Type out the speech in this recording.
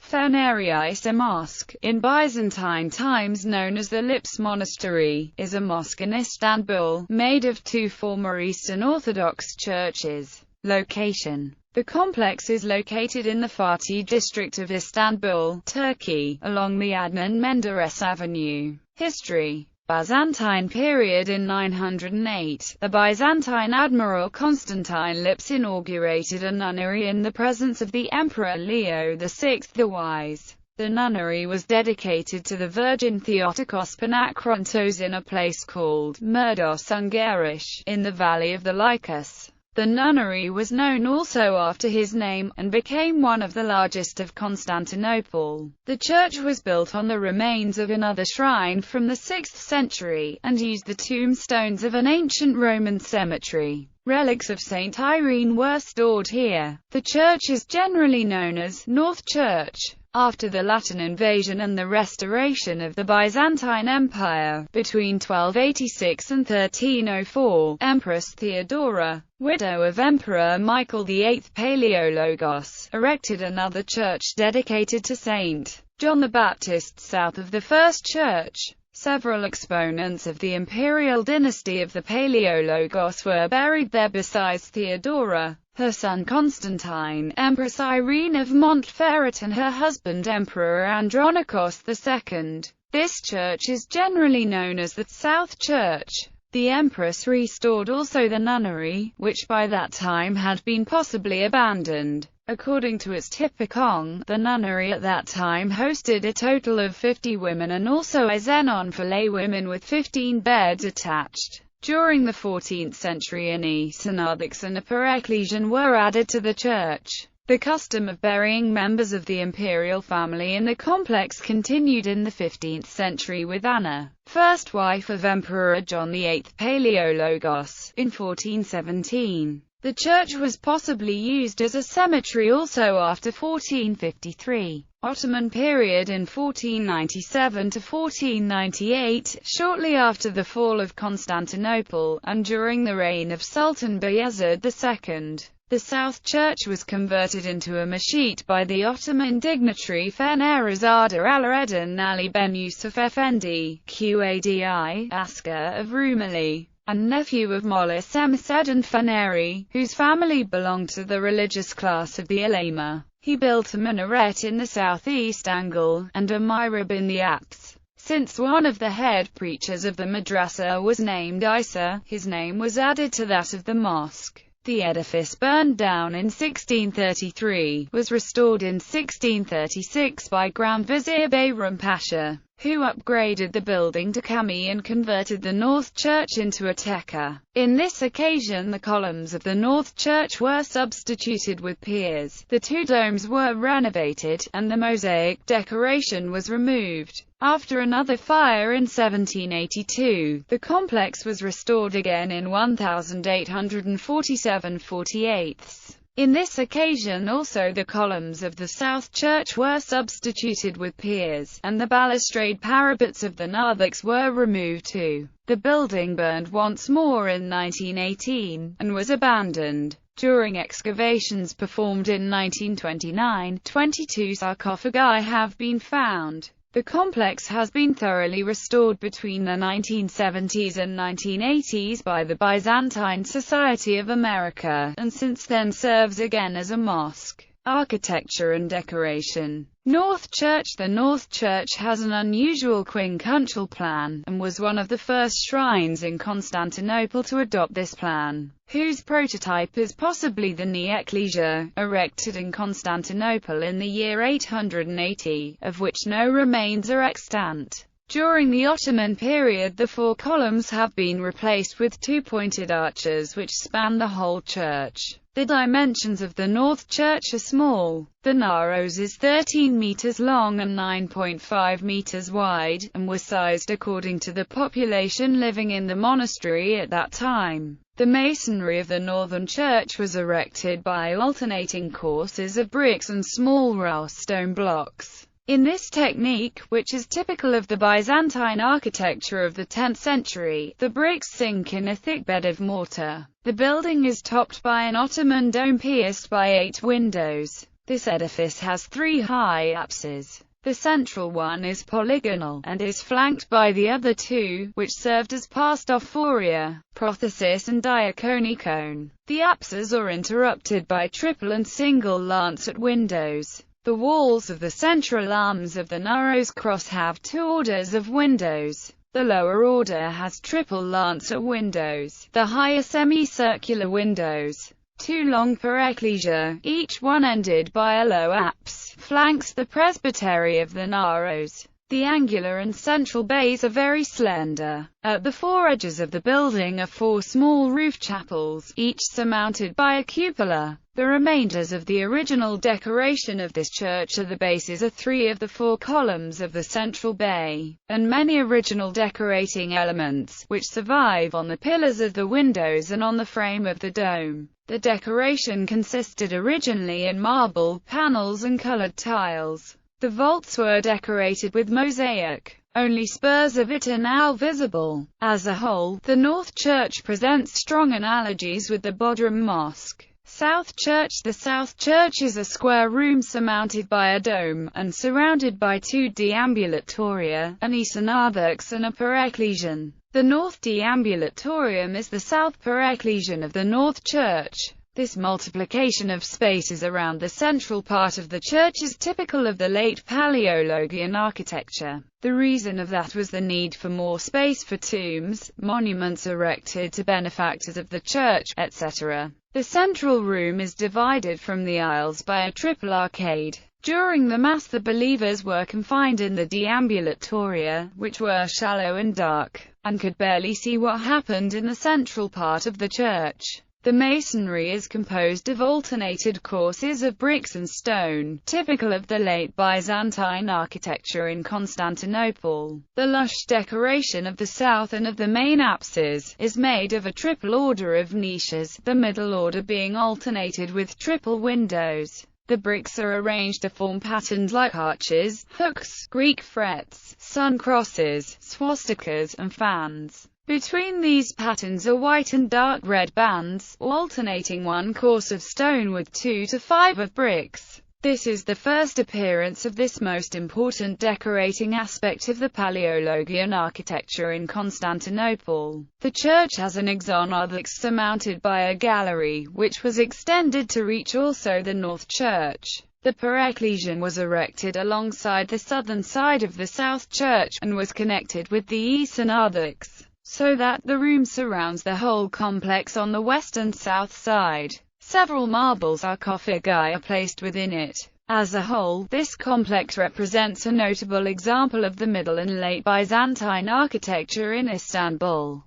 Fenari Isa Mosque, in Byzantine times known as the Lips Monastery, is a mosque in Istanbul, made of two former Eastern Orthodox churches. Location: the complex is located in the Fatih district of Istanbul, Turkey, along the Adnan Menderes Avenue. History: Byzantine period. In 908, the Byzantine admiral Constantine Lips inaugurated a nunnery in the presence of the Emperor Leo VI the Wise. The nunnery was dedicated to the Virgin Theotokos Panakrontos in a place called Murdos Ungarish, in the valley of the Lycus. The nunnery was known also after his name, and became one of the largest of Constantinople. The church was built on the remains of another shrine from the 6th century, and used the tombstones of an ancient Roman cemetery. Relics of Saint Irene were stored here. The church is generally known as North Church. After the Latin invasion and the restoration of the Byzantine Empire, between 1286 and 1304, Empress Theodora, widow of Emperor Michael VIII Palaiologos, erected another church dedicated to Saint John the Baptist south of the first church. Several exponents of the imperial dynasty of the Palaiologos were buried there besides Theodora, her son Constantine, Empress Irene of Montferrat, and her husband Emperor Andronikos II. This church is generally known as the South Church. The empress restored also the nunnery, which by that time had been possibly abandoned. According to its Typicon, the nunnery at that time hosted a total of 50 women and also a xenon for lay women with 15 beds attached. During the 14th century an synodics and a pareclesion were added to the church. The custom of burying members of the imperial family in the complex continued in the 15th century with Anna, first wife of Emperor John VIII Palaiologos, in 1417. The church was possibly used as a cemetery also after 1453. Ottoman period. In 1497 to 1498, shortly after the fall of Constantinople, and during the reign of Sultan Bayezid II, the South Church was converted into a mosque by the Ottoman dignitary Fenari Isa Alaeddin Ali Ben Yusuf Efendi, Qadi Asker of Rumeli, and nephew of Molla Semiseddin Fenari, whose family belonged to the religious class of the Ulema. He built a minaret in the southeast angle, and a mihrab in the apse. Since one of the head preachers of the madrasa was named Isa, his name was added to that of the mosque. The edifice burned down in 1633, was restored in 1636 by Grand Vizier Bayram Pasha, who upgraded the building to cami and converted the North Church into a tekke. In this occasion the columns of the North Church were substituted with piers, the two domes were renovated, and the mosaic decoration was removed. After another fire in 1782, the complex was restored again in 1847/48. In this occasion also the columns of the South Church were substituted with piers, and the balustrade parapets of the narthex were removed too. The building burned once more in 1918, and was abandoned. During excavations performed in 1929, 22 sarcophagi have been found. The complex has been thoroughly restored between the 1970s and 1980s by the Byzantine Society of America, and since then serves again as a mosque. Architecture and decoration. North Church. The North Church has an unusual quincunxal plan, and was one of the first shrines in Constantinople to adopt this plan, whose prototype is possibly the Ecclesia, erected in Constantinople in the year 880, of which no remains are extant. During the Ottoman period the four columns have been replaced with two pointed arches which span the whole church. The dimensions of the North Church are small. The naros is 13 meters long and 9.5 meters wide, and was sized according to the population living in the monastery at that time. The masonry of the Northern Church was erected by alternating courses of bricks and small raw stone blocks. In this technique, which is typical of the Byzantine architecture of the 10th century, the bricks sink in a thick bed of mortar. The building is topped by an Ottoman dome pierced by 8 windows. This edifice has 3 high apses. The central one is polygonal, and is flanked by the other 2, which served as pastophoria, prothesis and diaconicone. The apses are interrupted by triple and single lancet windows. The walls of the central arms of the Narrows cross have 2 orders of windows. The lower order has triple lancet windows, the higher semicircular windows. 2 long per ecclesia, each one ended by a low apse, flanks the presbytery of the Narrows. The angular and central bays are very slender. At the 4 edges of the building are 4 small roof chapels, each surmounted by a cupola. The remainders of the original decoration of this church are the bases of 3 of the 4 columns of the central bay, and many original decorating elements, which survive on the pillars of the windows and on the frame of the dome. The decoration consisted originally in marble panels and colored tiles. The vaults were decorated with mosaic. Only spurs of it are now visible. As a whole, the North Church presents strong analogies with the Bodrum Mosque. South Church. The South Church is a square room surmounted by a dome, and surrounded by 2 deambulatoria, an ecclesia and a perecclesion. The North deambulatorium is the south perecclesion of the North Church. This multiplication of spaces around the central part of the church is typical of the late Paleologian architecture. The reason of that was the need for more space for tombs, monuments erected to benefactors of the church, etc. The central room is divided from the aisles by a triple arcade. During the Mass the believers were confined in the deambulatoria, which were shallow and dark, and could barely see what happened in the central part of the church. The masonry is composed of alternated courses of bricks and stone, typical of the late Byzantine architecture in Constantinople. The lush decoration of the south and of the main apses is made of a triple order of niches, the middle order being alternated with triple windows. The bricks are arranged to form patterns like arches, hooks, Greek frets, sun crosses, swastikas, and fans. Between these patterns are white and dark red bands, alternating one course of stone with 2 to 5 of bricks. This is the first appearance of this most important decorating aspect of the Paleologian architecture in Constantinople. The church has an exonarthex surmounted by a gallery, which was extended to reach also the North Church. The perecclesion was erected alongside the southern side of the South Church, and was connected with the ecclesia, so that the room surrounds the whole complex on the west and south side. Several marble sarcophagi are placed within it. As a whole, this complex represents a notable example of the Middle and Late Byzantine architecture in Istanbul.